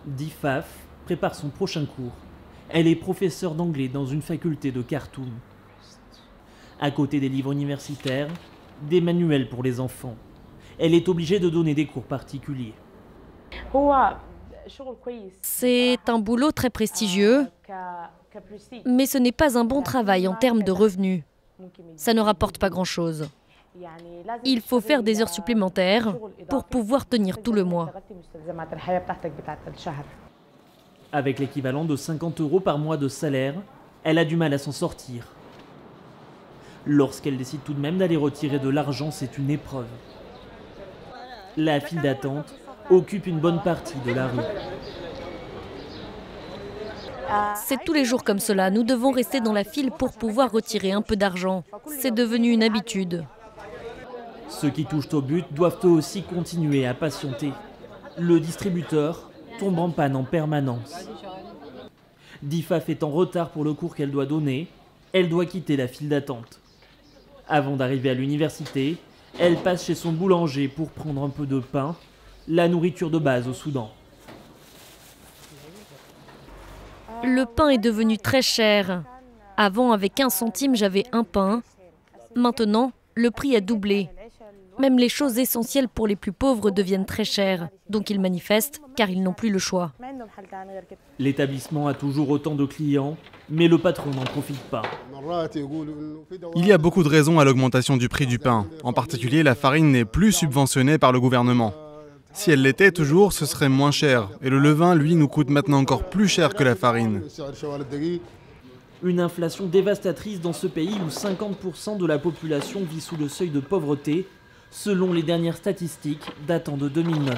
Difaf prépare son prochain cours. Elle est professeure d'anglais dans une faculté de Khartoum. À côté des livres universitaires, des manuels pour les enfants. Elle est obligée de donner des cours particuliers. C'est un boulot très prestigieux, mais ce n'est pas un bon travail en termes de revenus. Ça ne rapporte pas grand-chose. Il faut faire des heures supplémentaires pour pouvoir tenir tout le mois. Avec l'équivalent de 50 € par mois de salaire, elle a du mal à s'en sortir. Lorsqu'elle décide tout de même d'aller retirer de l'argent, c'est une épreuve. La file d'attente occupe une bonne partie de la rue. C'est tous les jours comme cela. Nous devons rester dans la file pour pouvoir retirer un peu d'argent. C'est devenu une habitude. Ceux qui touchent au but doivent eux aussi continuer à patienter. Le distributeur tombe en panne en permanence. Difaf est en retard pour le cours qu'elle doit donner. Elle doit quitter la file d'attente. Avant d'arriver à l'université, elle passe chez son boulanger pour prendre un peu de pain, la nourriture de base au Soudan. Le pain est devenu très cher. Avant, avec 1 centime, j'avais un pain. Maintenant, le prix a doublé. Même les choses essentielles pour les plus pauvres deviennent très chères. Donc ils manifestent car ils n'ont plus le choix. L'établissement a toujours autant de clients, mais le patron n'en profite pas. Il y a beaucoup de raisons à l'augmentation du prix du pain. En particulier, la farine n'est plus subventionnée par le gouvernement. Si elle l'était toujours, ce serait moins cher. Et le levain, lui, nous coûte maintenant encore plus cher que la farine. Une inflation dévastatrice dans ce pays où 50% de la population vit sous le seuil de pauvreté, selon les dernières statistiques datant de 2009.